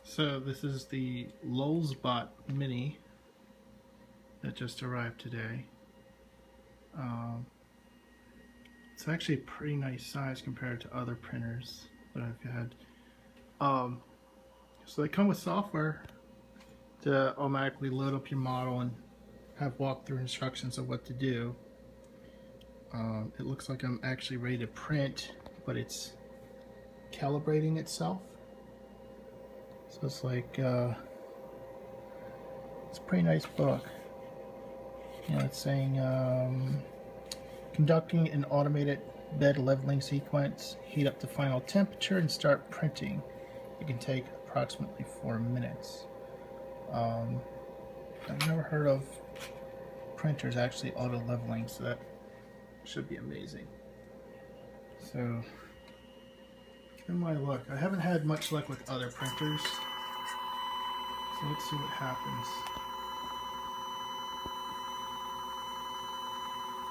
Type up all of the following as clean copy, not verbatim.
So this is the LulzBot Mini that just arrived today. It's actually a pretty nice size compared to other printers that I've had. So they come with software to automatically load up your model and have walkthrough instructions of what to do. It looks like I'm actually ready to print, but it's calibrating itself. So it's like, it's a pretty nice book. You know, it's saying, conducting an automated bed leveling sequence, heat up to final temperature and start printing. It can take approximately 4 minutes. I've never heard of printers actually auto leveling, so that should be amazing. So, give my luck. I haven't had much luck with other printers, so let's see what happens.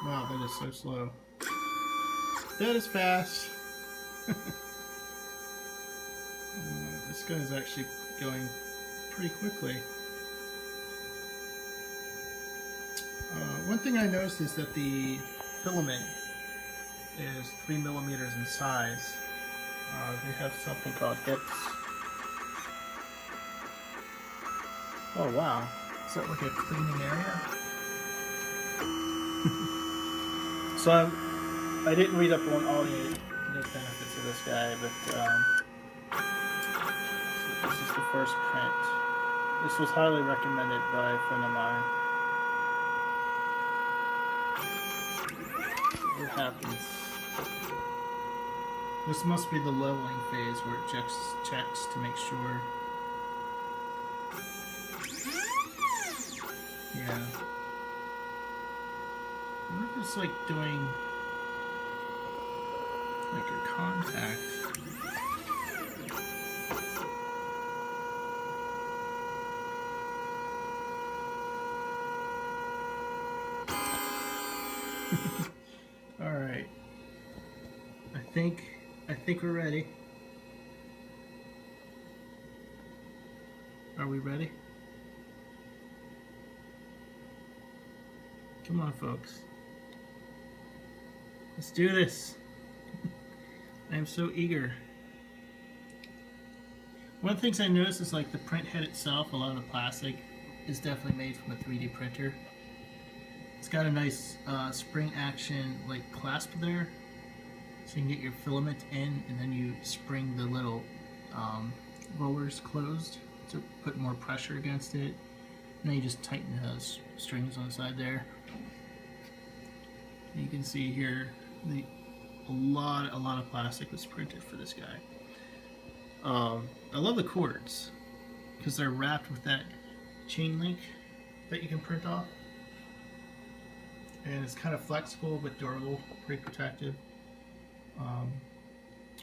Wow, that is so slow. That is fast. This guy is actually going pretty quickly. One thing I noticed is that the filament is 3 millimeters in size. They have something called hips. Oh wow, is that like a cleaning area? So I didn't read up on all the benefits of this guy, but so this is the first print. This was highly recommended by a friend of mine. So what happens? This must be the leveling phase where it checks to make sure. Yeah. I wonder if it's like doing like a contact. All right. I think we're ready. Are we ready? Come on, folks. Let's do this. I am so eager. One of the things I noticed is like the print head itself, a lot of the plastic is definitely made from a 3D printer. It's got a nice spring action like clasp there, so you can get your filament in and then you spring the little rollers closed to put more pressure against it. And then you just tighten those strings on the side there. And you can see here a lot of plastic was printed for this guy. I love the cords because they're wrapped with that chain link that you can print off, and it's kind of flexible but durable, pretty protective.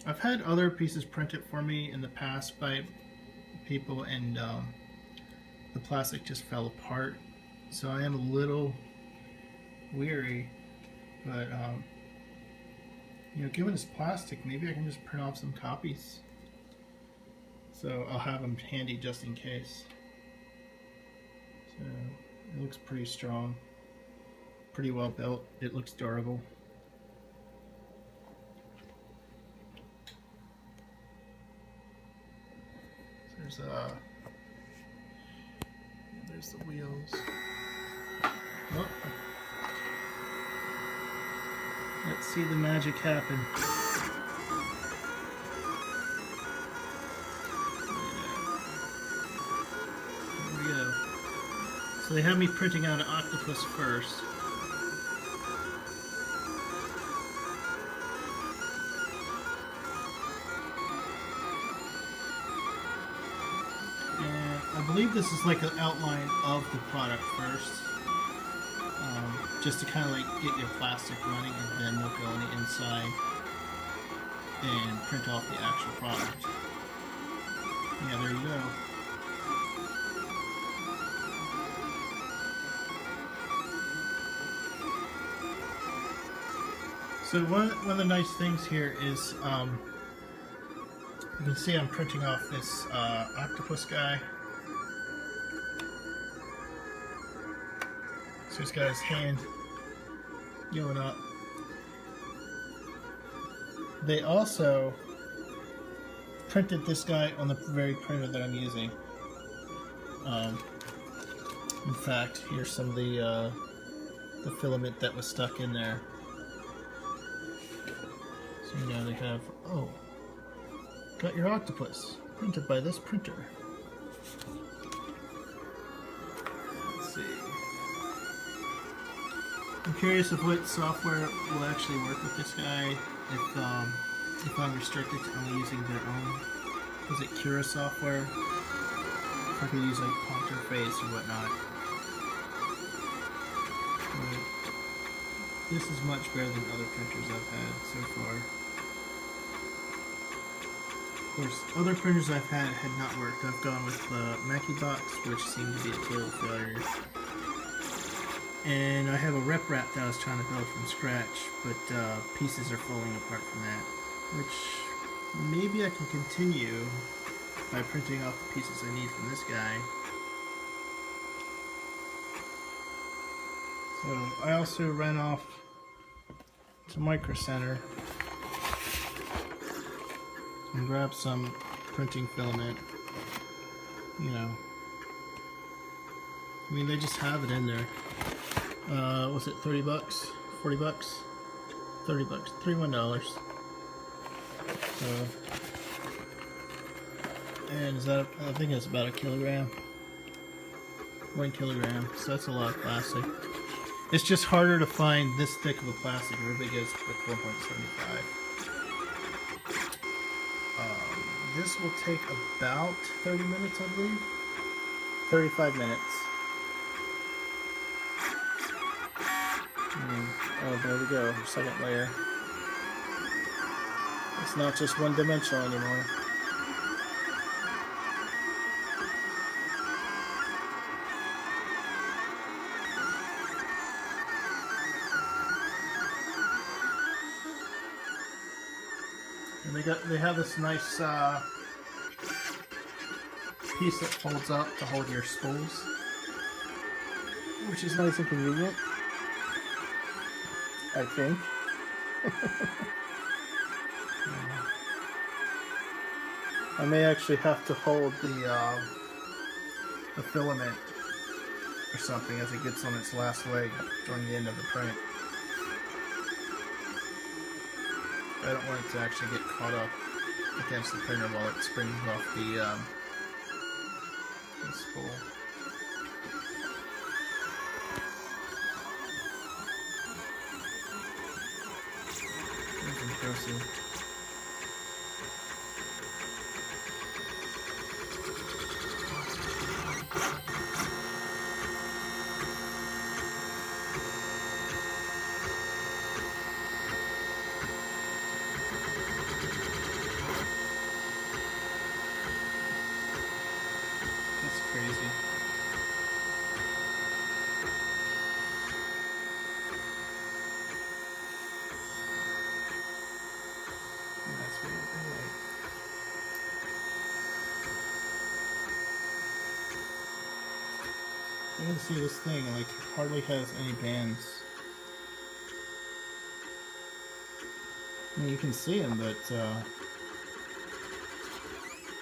I've had other pieces printed for me in the past by people, and the plastic just fell apart, so I am a little weary, but you know, given it's plastic, maybe I can just print off some copies. So I'll have them handy just in case. So it looks pretty strong, pretty well built. It looks durable. So there's the wheels. Oh. Let's see the magic happen. There we go. So they have me printing out an octopus first. And I believe this is like an outline of the product first. Just to kind of like get your plastic running, and then we'll go on the inside and print off the actual product. Yeah, there you go. So one of the nice things here is You can see I'm printing off this octopus guy. So he's got his hand going up. They also printed this guy on the very printer that I'm using. In fact, here's some of the filament that was stuck in there. So you know they have, oh, got your octopus printed by this printer. Let's see. I'm curious if what software will actually work with this guy. If I'm restricted to only using their own, is it Cura software? If I could use like Ponterface or whatnot. But this is much better than other printers I've had so far. Of course, other printers I've had not worked. I've gone with Makibox, which seemed to be a total failure. And I have a RepRap that I was trying to build from scratch, but pieces are falling apart from that. Which maybe I can continue by printing off the pieces I need from this guy. So I also ran off to Micro Center and grabbed some printing filament. You know, I mean, they just have it in there. Was it 30 bucks? 40 bucks? 30 bucks. $31. So, and is that, I think it's about a kilogram. 1 kilogram. So that's a lot of plastic. It's just harder to find this thick of a plastic. Everybody goes with 1.75. This will take about 30 minutes, I believe. 35 minutes. Oh, there we go. Second layer. It's not just one dimensional anymore. And they have this nice piece that folds up to hold your spools, which is nice and convenient, I think. I may actually have to hold the filament or something as it gets on its last leg during the end of the print. I don't want it to actually get caught up against the printer while it springs off the spool. That's impressive. Crazy. And that's what it looks like. You can see this thing, like, hardly has any bands. I mean, you can see them, but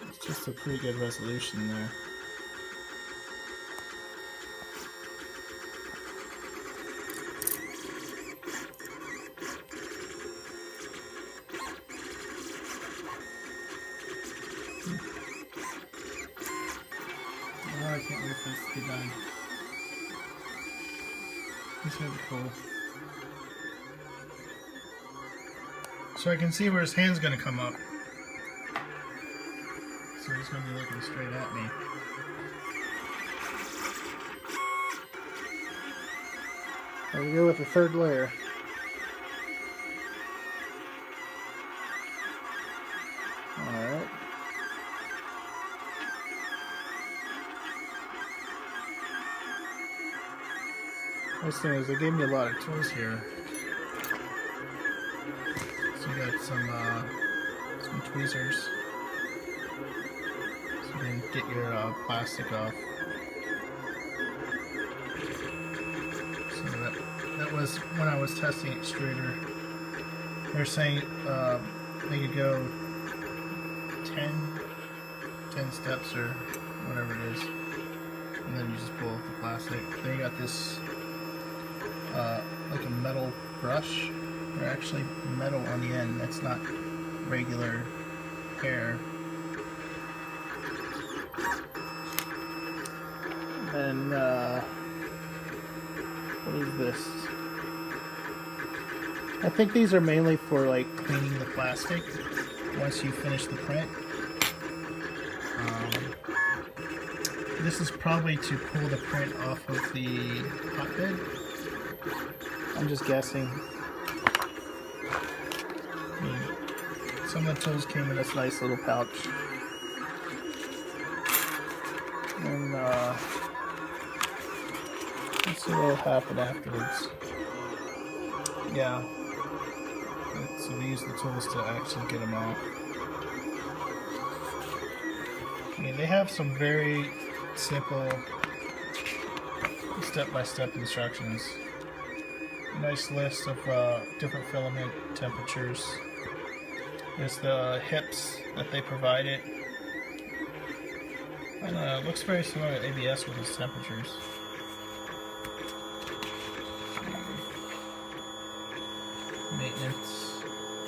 it's just a pretty good resolution there. Oh, I can't wait for this to be done. This would be cool. So I can see where his hand's going to come up. So he's going to be looking straight at me. There we go with the third layer. Alright. Nice thing is they gave me a lot of tools here. So you got some tweezers. get your plastic off. So that was when I was testing extruder. They're saying they could go 10 steps or whatever it is, and then you just pull off the plastic. Then you got this like a metal brush. They're actually metal on the end. That's not regular hair. And what is this? I think these are mainly for like cleaning the plastic once you finish the print. This is probably to pull the print off of the hotbed. I'm just guessing. Some of the tools came in this nice little pouch. And let's see what will happen afterwards. Yeah. So we use the tools to actually get them out. I mean, they have some very simple step-by-step instructions. Nice list of different filament temperatures. There's the hips that they provided. I don't know, it looks very similar to ABS with its temperatures. Maintenance,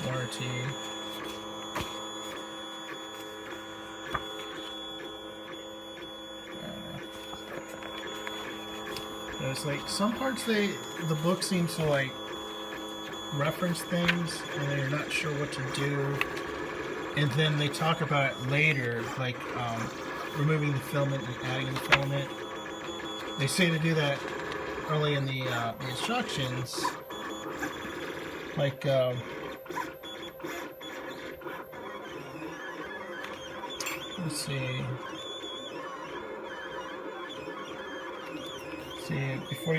warranty. There's like some parts the book seems to like reference things and they're not sure what to do, and then they talk about it later, like removing the filament and adding the filament. They say to do that early in the instructions, like let's see. See, before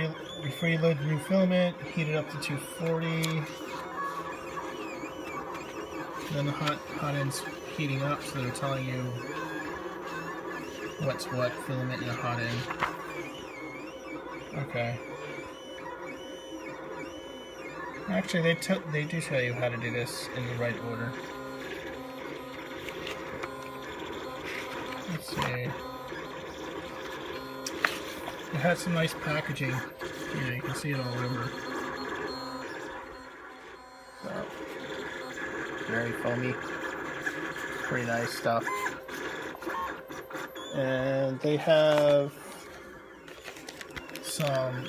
you load the new filament, heat it up to 240. Then the hot end's heating up, so they're telling you what's what filament in the hot end. Okay. Actually, they do tell you how to do this in the right order. Let's see. It has some nice packaging. Yeah, you can see it all over. So, very foamy. Pretty nice stuff. And they have some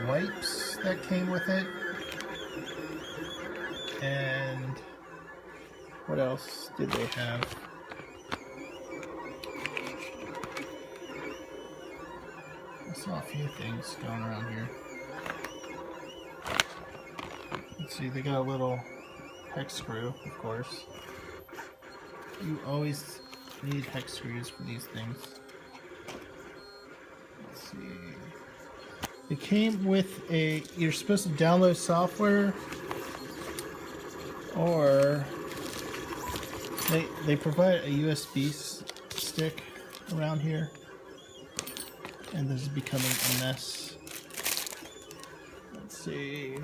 wipes that came with it. And what else did they have? I saw a few things going around here. Let's see, they got a little hex screw, of course. You always need hex screws for these things. Let's see. It came with you're supposed to download software, or they provide a USB stick around here. And this is becoming a mess. Let's see.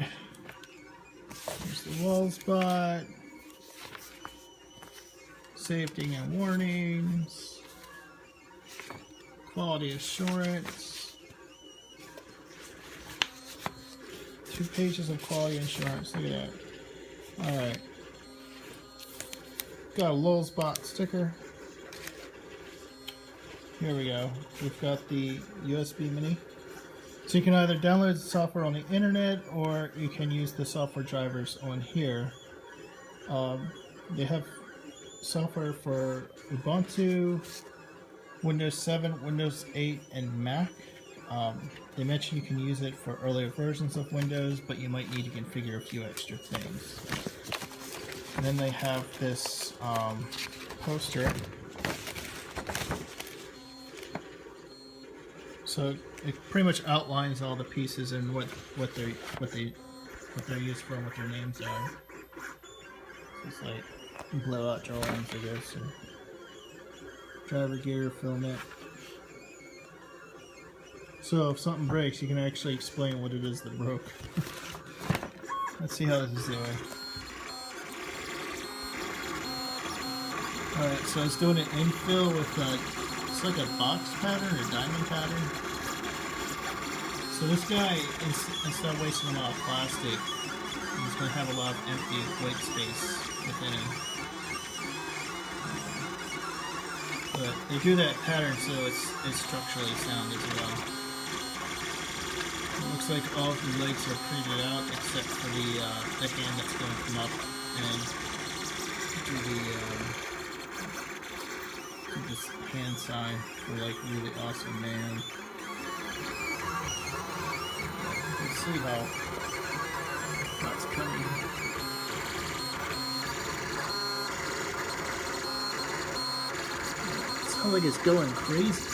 Here's the LulzBot. Safety and warnings. Quality assurance. 2 pages of quality assurance. Look at that. Alright. Got a LulzBot sticker. Here we go. We've got the USB mini. So you can either download the software on the internet, or you can use the software drivers on here. They have software for Ubuntu, Windows 7, Windows 8, and Mac. They mention you can use it for earlier versions of Windows, but you might need to configure a few extra things. And then they have this poster. So it pretty much outlines all the pieces and what they're used for and what their names are. So it's like blowout drawings, I guess, or driver gear, filament. So if something breaks, you can actually explain what it is that broke. Let's see how this is doing. Alright, so it's doing an infill with it's like a box pattern or diamond pattern. So this guy, instead of wasting a lot of plastic, he's going to have a lot of empty white space within him. But they do that pattern so it's structurally sound as well. It looks like all of the legs are printed out except for the hand that's going to come up and do this hand sign for like really awesome man. Let's see how that's coming. It sounds like it's going crazy.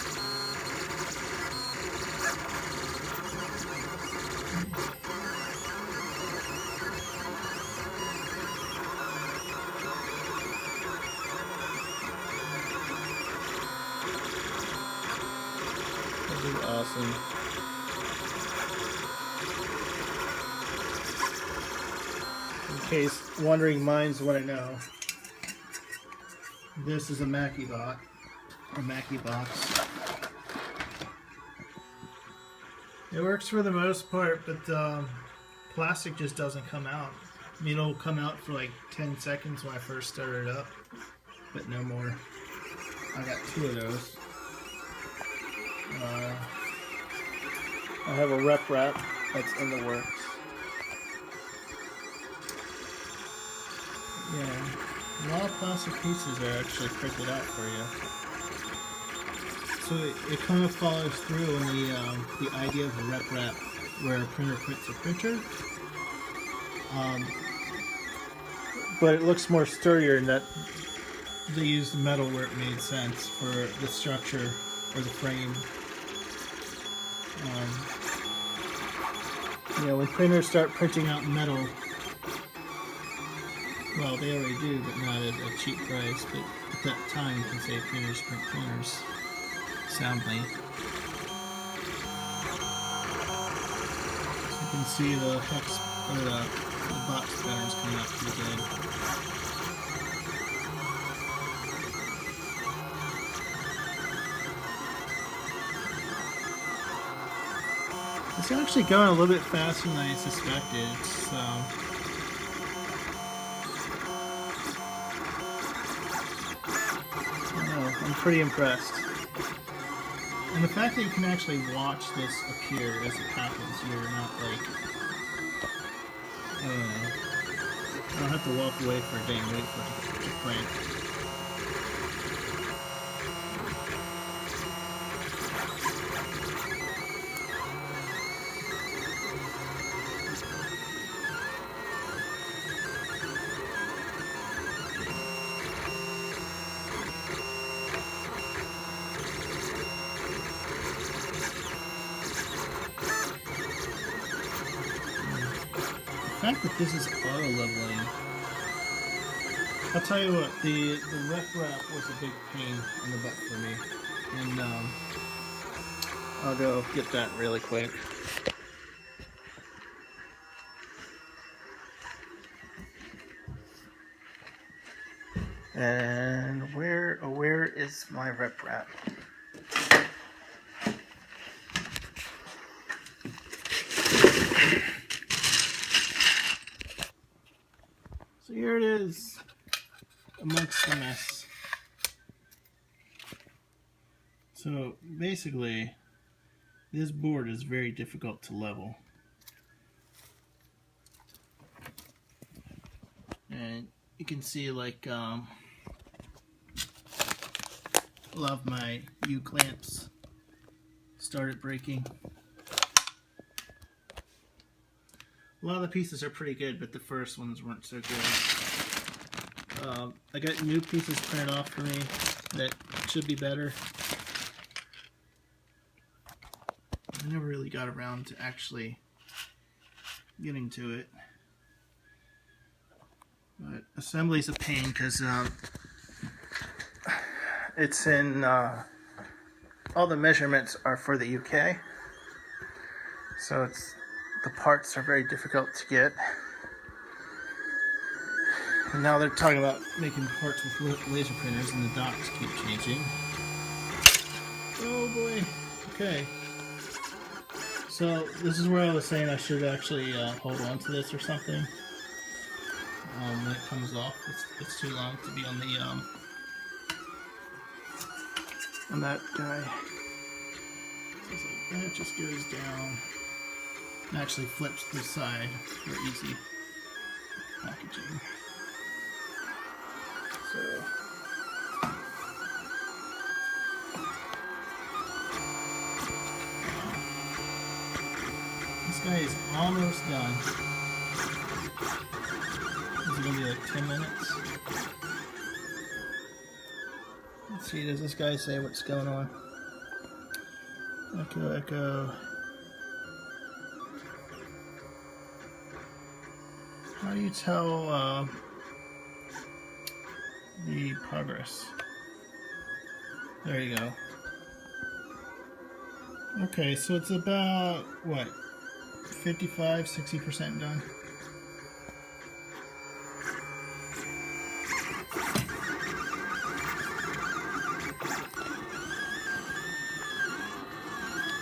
This is awesome. In case wondering minds want to know, this is a Makibot, or Makibox. It works for the most part, but plastic just doesn't come out. I mean, it'll come out for like 10 seconds when I first started it up, but no more. I got 2 of those. I have a RepRap that's in the works. Yeah, a lot of plastic pieces are actually printed out for you. So it kind of follows through in the idea of a RepRap, where a printer prints a printer. But it looks more sturdier in that they used metal where it made sense for the structure or the frame. You know, when printers start printing out metal, well, they already do, but not at a cheap price. But at that time, you can say printers print printers soundly. So you can see the hex or the box patterns coming out pretty good. It's actually going a little bit faster than I suspected, so I don't know, I'm pretty impressed. And the fact that you can actually watch this appear as it happens, you're not like, I don't know, I don't have to walk away for a day and wait for it to print. The fact that this is auto leveling, I'll tell you what, the RepRap was a big pain in the butt for me, and I'll go get that really quick. And where is my RepRap? So here it is, amongst the mess. So basically, this board is very difficult to level. And you can see like a lot of my U-clamps started breaking. A lot of the pieces are pretty good, but the first ones weren't so good. I got new pieces printed off for me that should be better. I never really got around to actually getting to it. But assembly's a pain because It's in, all the measurements are for the UK. So the parts are very difficult to get. And now they're talking about making parts with laser printers, and the docks keep changing. Oh boy. Okay. So this is where I was saying I should actually hold on to this or something. When it comes off, it's too long to be on the on that guy. So it's like that just goes down and actually flips to the side for easy packaging. So this guy is almost done. Is it gonna be like 10 minutes? Let's see, does this guy say what's going on? Echo, echo. How do you tell the progress? There you go. Okay, so it's about, what, 55–60% done?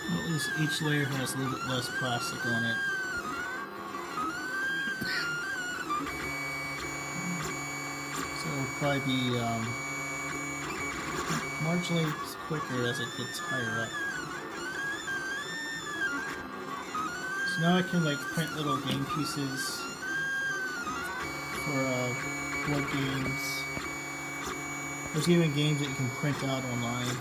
Well, at least each layer has a little bit less plastic on it. So it'll probably be marginally quicker as it gets higher up. So now I can like print little game pieces for board games. There's even games that you can print out online.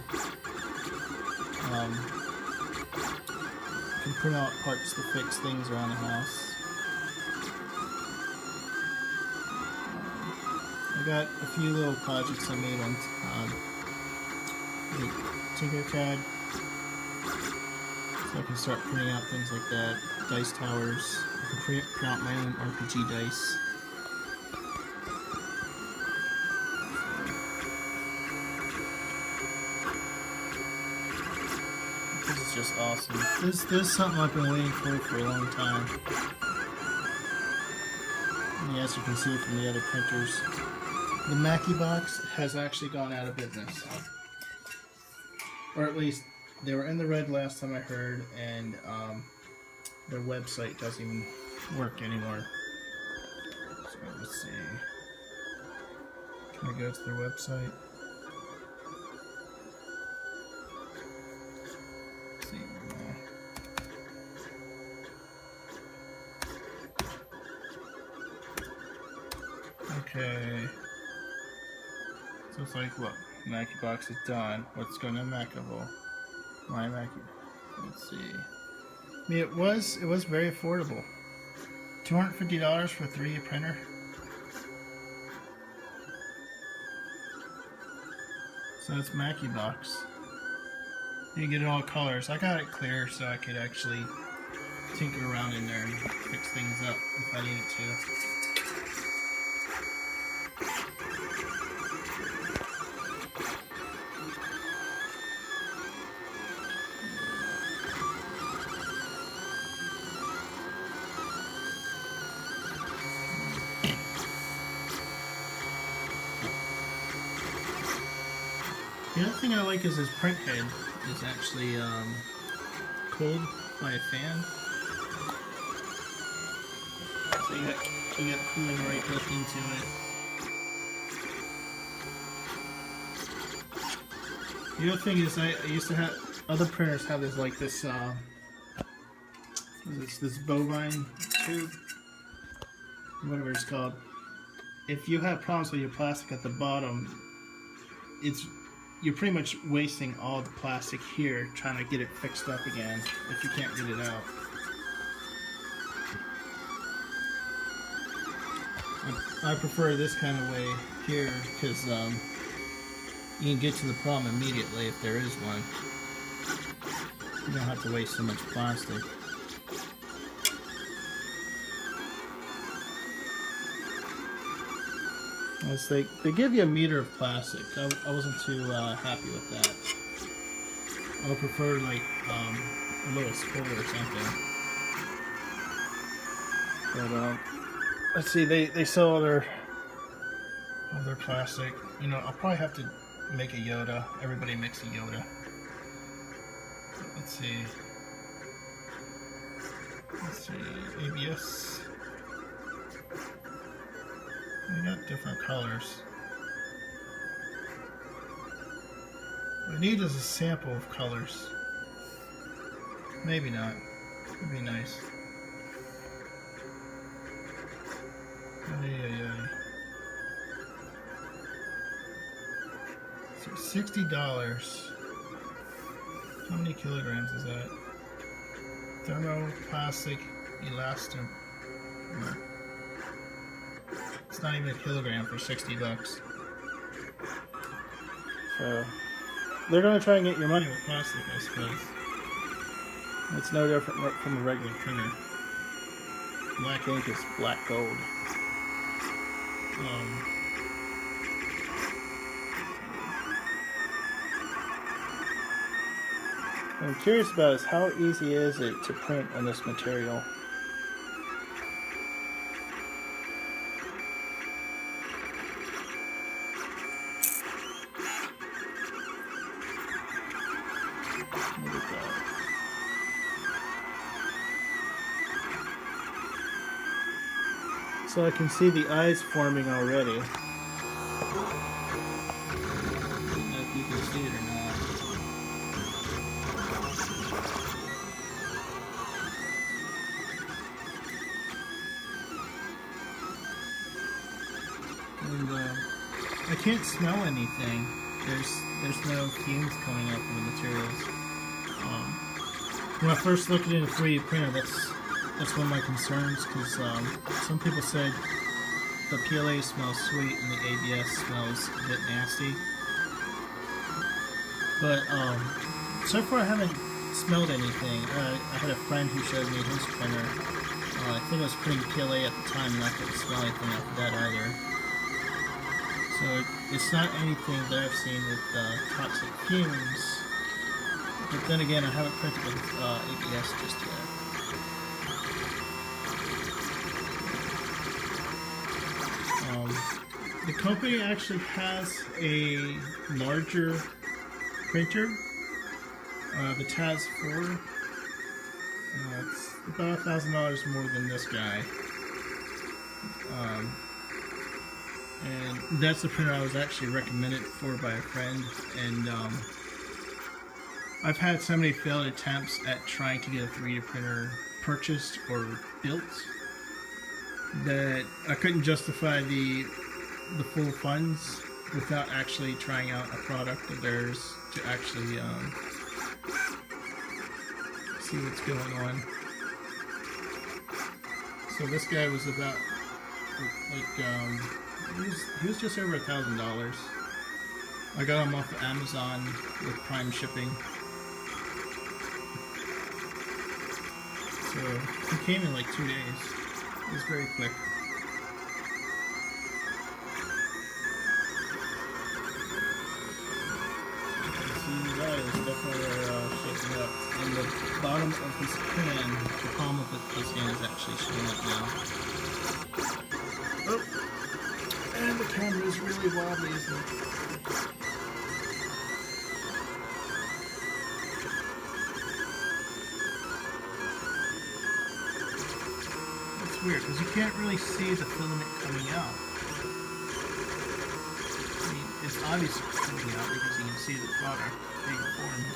You can print out parts to fix things around the house. I got a few little projects I made on Tinkercad, so I can start printing out things like that. Dice towers. I can print out my own RPG dice. This is just awesome. This is something I've been waiting for a long time. And as you can see from the other printers, the Makibox has actually gone out of business. Or at least, they were in the red last time I heard, and their website doesn't even work anymore. So let's see. Can I go to their website? Let's see. Okay. So it's like, what? Makibox is done. What's going to Makiable? My Maki. Let's see. I mean, it was very affordable. $250 for a 3D printer. So it's Makibox. You get it all colors. I got it clear so I could actually tinker around in there and fix things up if I needed to. The other thing I like is this print head is actually cooled by a fan. So you got cooling right built into it. The other thing is I used to have other printers have this like this this bovine tube, whatever it's called. If you have problems with your plastic at the bottom, you're pretty much wasting all the plastic here trying to get it fixed up again if you can't get it out. I prefer this kind of way here because you can get to the problem immediately if there is one. You don't have to waste so much plastic. It's they give you a meter of plastic. I wasn't too happy with that. I would prefer like a little spool or something. But let's see, they sell all their plastic. You know, I'll probably have to make a Yoda. Everybody makes a Yoda. Let's see. ABS. We got different colors. What I need is a sample of colors. Maybe not. Would be nice. So $60. How many kilograms is that? Thermoplastic elastomer. It's not even a kilogram for $60. So they're gonna try and get your money with plastic, I suppose. It's no different from a regular printer. Black ink is black gold. What I'm curious about is how easy is it to print on this material? Look at that. So I can see the eyes forming already. I don't know if you can see it or not. And I can't smell anything. There's no fumes coming out from the materials. When I first looked at it in a 3D printer, that's one of my concerns, because some people said the PLA smells sweet and the ABS smells a bit nasty. But so far I haven't smelled anything. I had a friend who showed me his printer. I think I was printing PLA at the time and I couldn't smell anything after that either. So it's not anything that I've seen with toxic fumes. But then again, I haven't printed with ABS just yet. The company actually has a larger printer, the Taz 4. It's about $1,000 more than this guy. And that's the printer I was actually recommended for by a friend, and I've had so many failed attempts at trying to get a 3D printer purchased or built that I couldn't justify the full funds without actually trying out a product of theirs to actually see what's going on. So this guy was about he was just over $1,000. I got him off of Amazon with Prime shipping. So he came in like 2 days. It was very quick. See, his eyes definitely are shaking up. And the bottom of his hand, the palm of his hand is actually showing up now. Oh. And the camera is really wobbly, isn't it? It's weird, because you can't really see the filament coming out. I mean, it's obviously coming out because you can see the product being formed.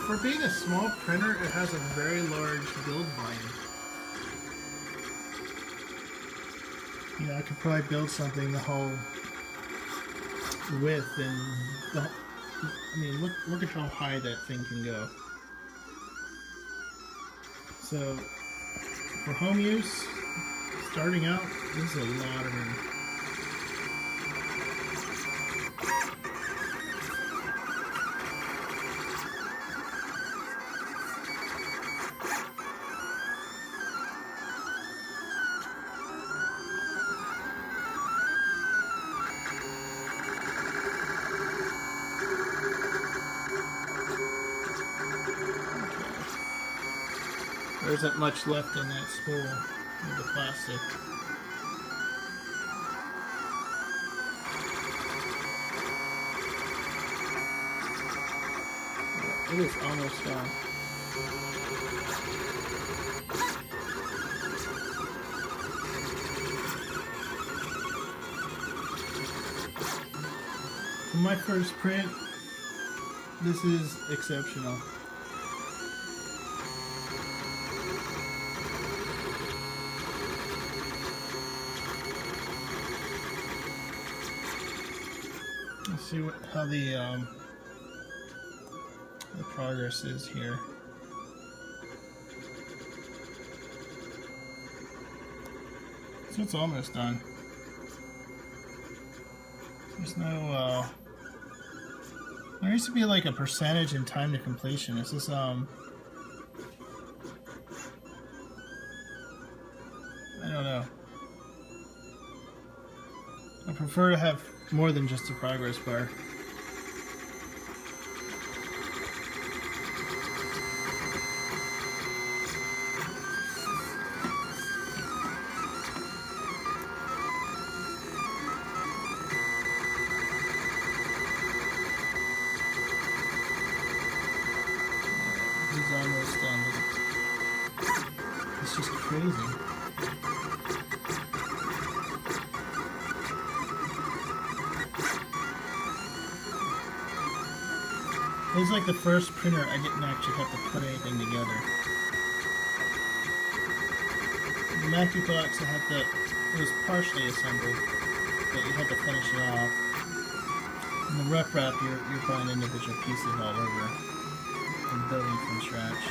For being a small printer, it has a very large build volume. You know, I could probably build something the whole width and I mean, look at how high that thing can go. So, for home use, starting out, this is a lot of room. There isn't much left in that spool of the plastic. It is almost done. For my first print, this is exceptional. Let's see how the progress is here. So it's almost done. There's no there used to be like a percentage in time to completion. Is this I don't know. I prefer to have more than just a progress bar. He's almost done with it. It's just crazy. It was like the first printer I didn't actually have to put anything together. The Makibox it was partially assembled, but you had to finish it off. And the RepRap, you're buying individual pieces all over and building from scratch.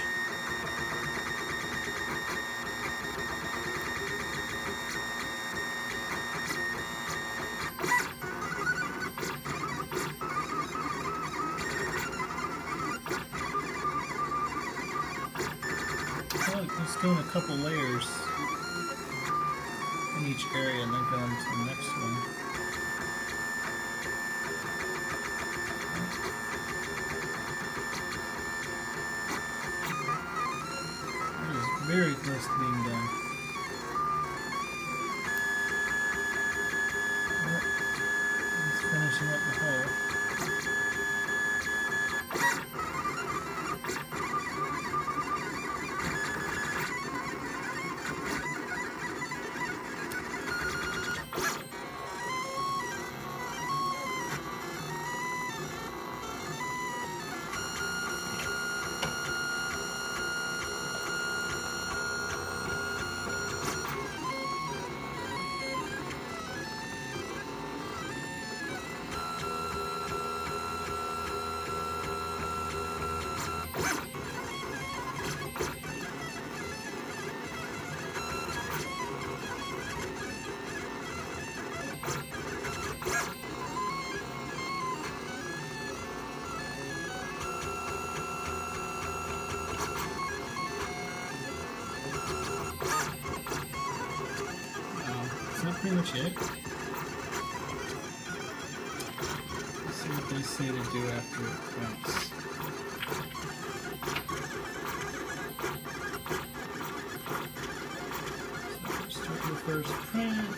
Let's go in a couple layers in each area and then go into the next one. It is very close to being done. Yep. It's finishing up the hole. Pretty much it. Let's see what they say to do after it prints. So start your first print.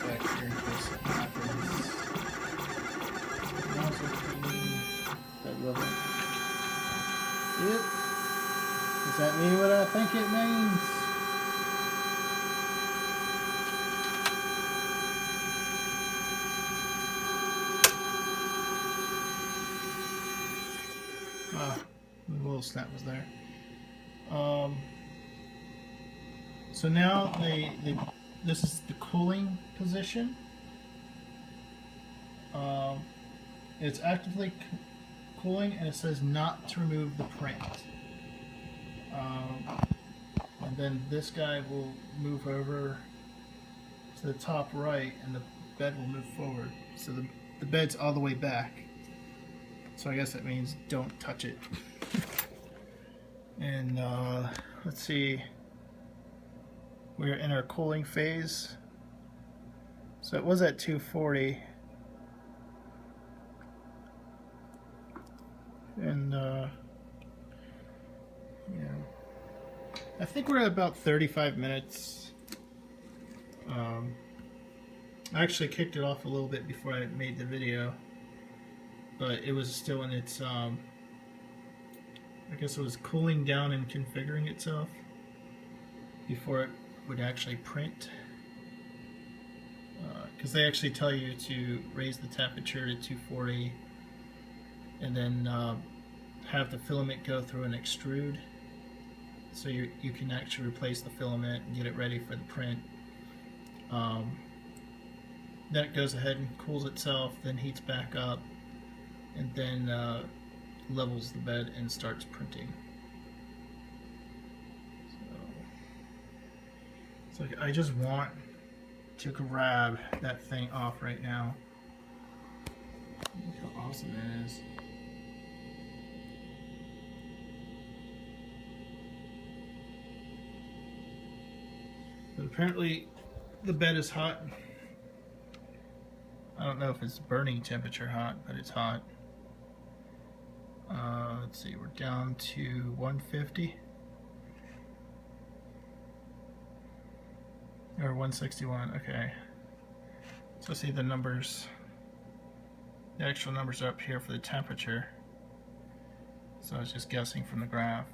Back here in case it happens. Nozzle cleaning. That level. Yep. Does that mean what I think it means? Ah, the little snap was there. So now this is the cooling position. It's actively cooling, and it says not to remove the print. And then this guy will move over to the top right, and the bed will move forward. So the bed's all the way back. So I guess that means don't touch it. And let's see, we're in our cooling phase. So it was at 240. And yeah, I think we're at about 35 minutes. I actually kicked it off a little bit before I made the video, but it was still in its, I guess it was cooling down and configuring itself before it would actually print. Because they actually tell you to raise the temperature to 240 and then have the filament go through and extrude, so you can actually replace the filament and get it ready for the print. Then it goes ahead and cools itself, then heats back up, and then levels the bed and starts printing. So it's like I just want to grab that thing off right now. Look how awesome it is. But apparently the bed is hot. I don't know if it's burning temperature hot, but it's hot. Let's see, we're down to 150 or 161. Okay, so see the numbers, the actual numbers are up here for the temperature, so I was just guessing from the graph.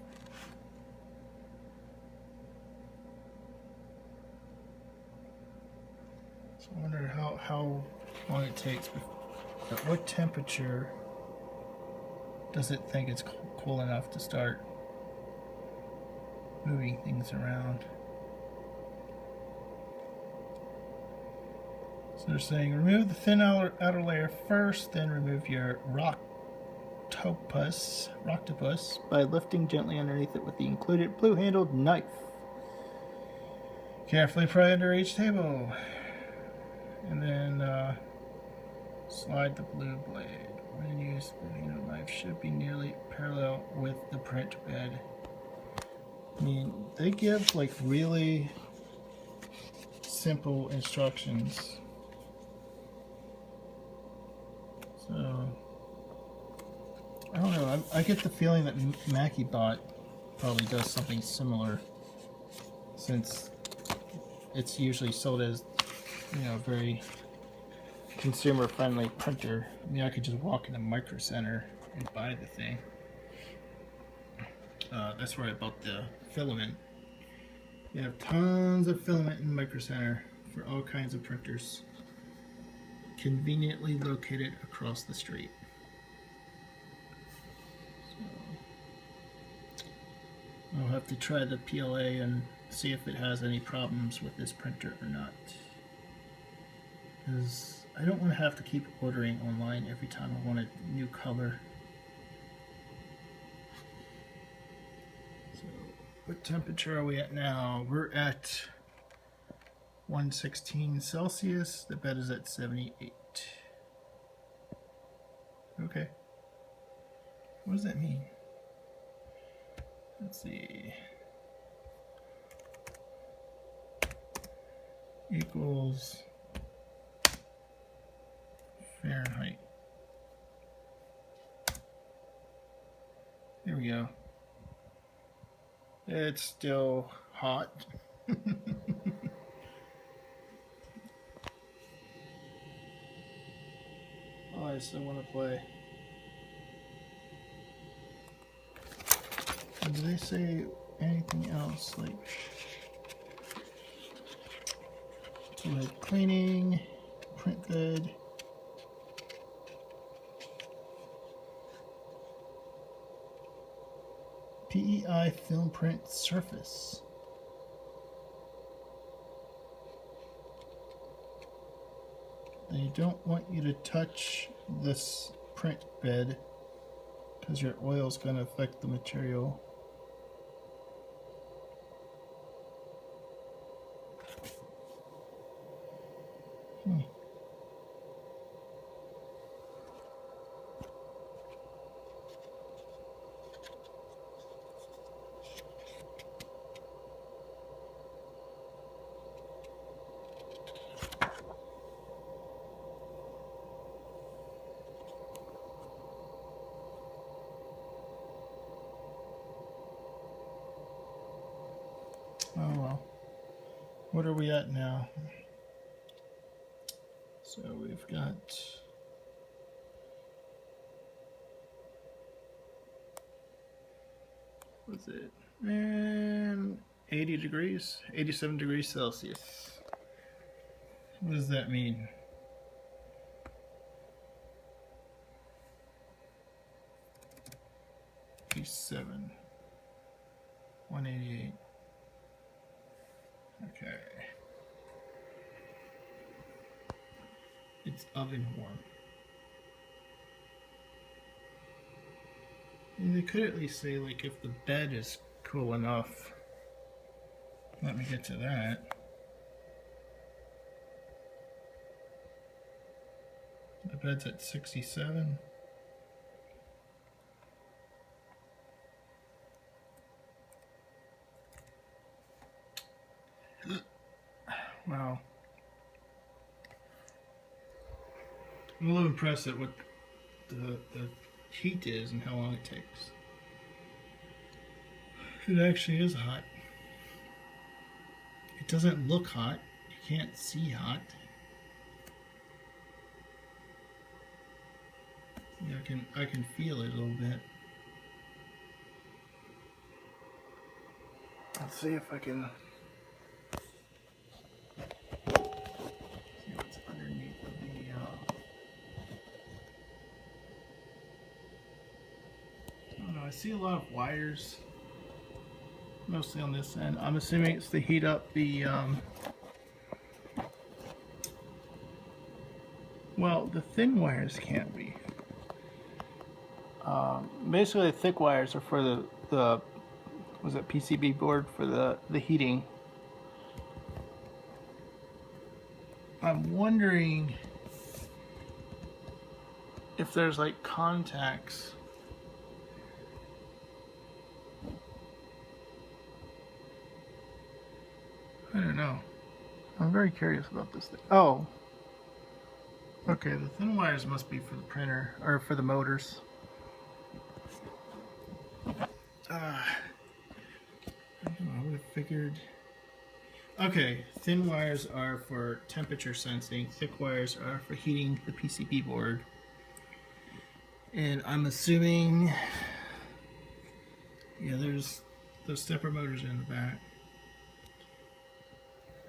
So I wonder how long it takes, at what temperature does it think it's cool enough to start moving things around. So they're saying remove the thin outer layer first, then remove your roctopus by lifting gently underneath it with the included blue-handled knife. Carefully pry under each table, and then slide the blue blade. When used, the knife should be nearly parallel with the print bed. I mean, they give like really simple instructions. So I don't know. I get the feeling that Makibox probably does something similar, since it's usually sold as, you know, very consumer-friendly printer. I mean, I could just walk into Micro Center and buy the thing. That's where I bought the Filament. They have tons of Filament in Micro Center for all kinds of printers, conveniently located across the street. So, I'll have to try the PLA and see if it has any problems with this printer or not, because I don't want to have to keep ordering online every time I want a new color. So, what temperature are we at now? We're at 116 Celsius. The bed is at 78. Okay. What does that mean? Let's see. Equals Fahrenheit. There we go. It's still hot. Oh, I still want to play. And do they say anything else, like cleaning, print bed? PEI film print surface. they don't want you to touch this print bed because your oil is going to affect the material. Oh well. What are we at now? So we've got what's it? And 80 degrees, 87 degrees Celsius. What does that mean? Seven, 188. Okay. It's oven warm. And they could at least say, like, if the bed is cool enough. Let me get to that. The bed's at 67. Wow. I'm a little impressed at what the heat is and how long it takes. It actually is hot. It doesn't look hot. You can't see hot. Yeah, I can feel it a little bit. Let's see if I can see what's underneath the I don't know, I see a lot of wires mostly on this end. I'm assuming it's to heat up the well, the thin wires can't be. Basically, the thick wires are for the was it PCB board for the heating. I'm wondering if there's like contacts. I don't know. I'm very curious about this thing. Oh. Okay, the thin wires must be for the printer, or for the motors. I don't know, I would have figured. Okay, thin wires are for temperature sensing, thick wires are for heating the PCB board. And I'm assuming, yeah, there's those stepper motors in the back.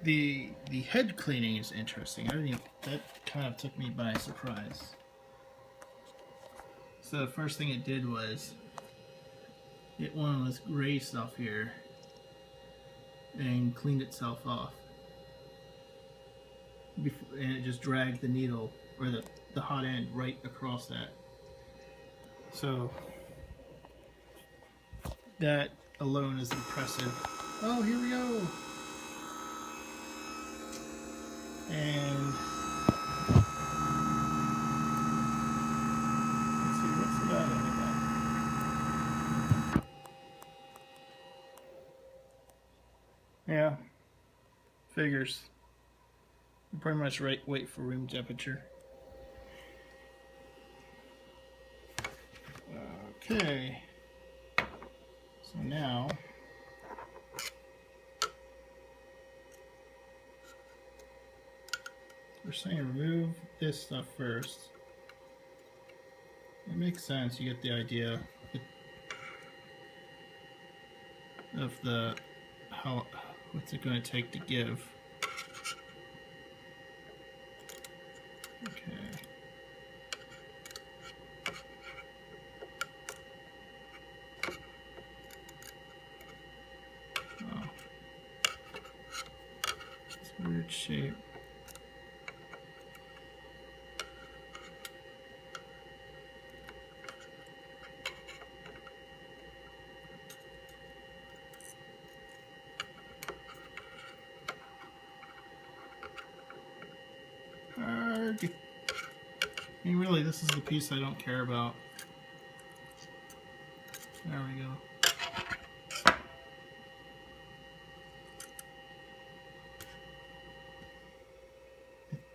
The head cleaning is interesting. I didn't even, that kind of took me by surprise. So the first thing it did was it went on this gray stuff here and cleaned itself off. And it just dragged the needle or the hot end right across that. So that alone is impressive. Oh, here we go. And let's see, what's the value of that? Yeah, figures. You pretty much wait for room temperature. Okay, so now we're saying remove this stuff first. It makes sense, you get the idea of what's it going to take to give. Okay. Oh. It's a weird shape. I mean, really, this is the piece I don't care about. There we go.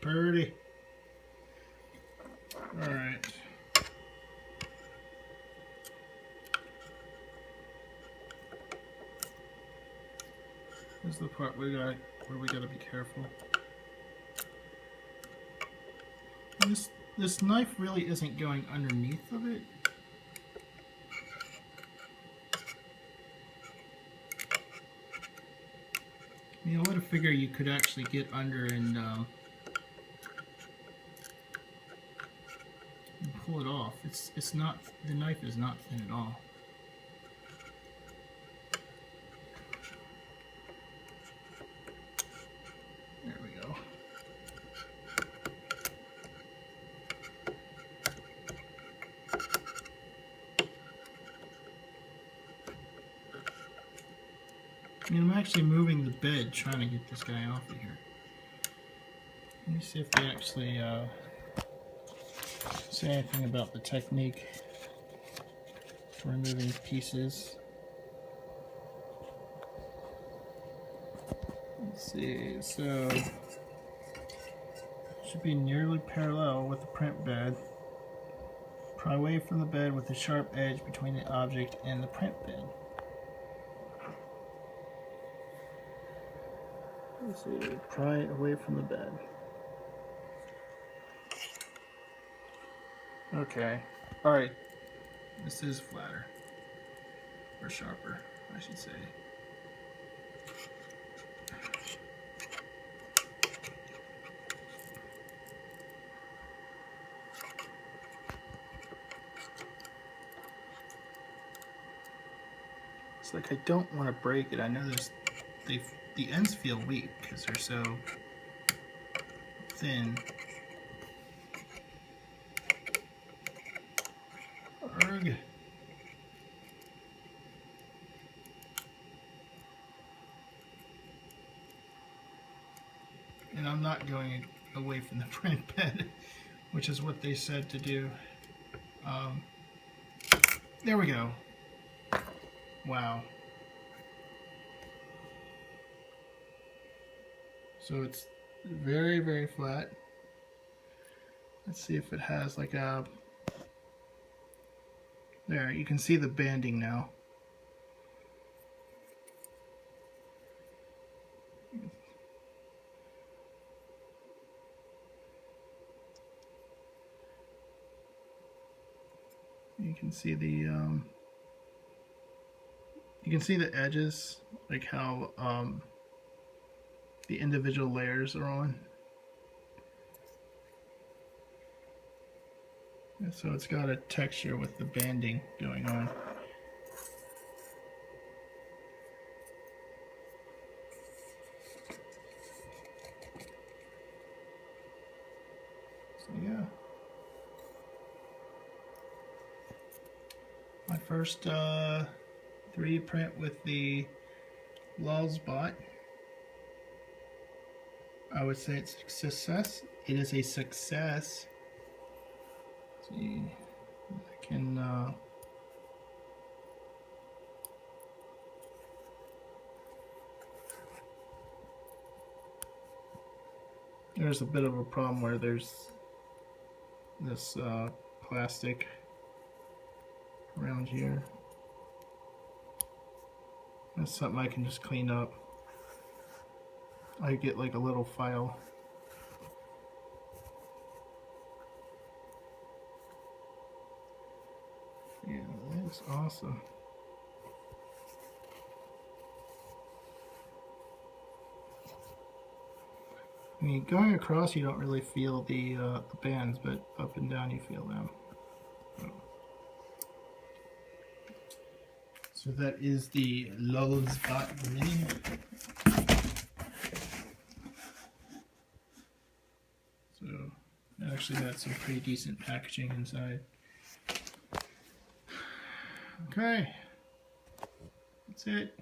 Pretty. Alright. This is the part where we gotta be careful. This knife really isn't going underneath of it. I mean, I would have figured you could actually get under and pull it off. It's not, the knife is not thin at all. There we go. I mean, I'm actually moving the bed trying to get this guy off of here. Let me see if they actually say anything about the technique for removing pieces. Let's see, so it should be nearly parallel with the print bed. Pry away from the bed with a sharp edge between the object and the print bed. Let's see, pry away from the bed. Okay, alright. This is flatter. Or sharper, I should say. It's like I don't want to break it. I know the ends feel weak because they're so thin. Arrgh. And I'm not going away from the print bed, which is what they said to do. There we go. Wow. So it's very, very flat. Let's see if it has like a... There, you can see the banding now. You can see the edges, like how the individual layers are on. And so it's got a texture with the banding going on. So yeah. My first 3D print with the LulzBot. I would say it's a success. It is a success. Let's see, I can there's a bit of a problem where there's this plastic around here. That's something I can just clean up. I get like a little file. Yeah, that's awesome. I mean, going across you don't really feel the bands, but up and down you feel them. So that is the LulzBot Mini. So it actually had some pretty decent packaging inside. Okay, that's it.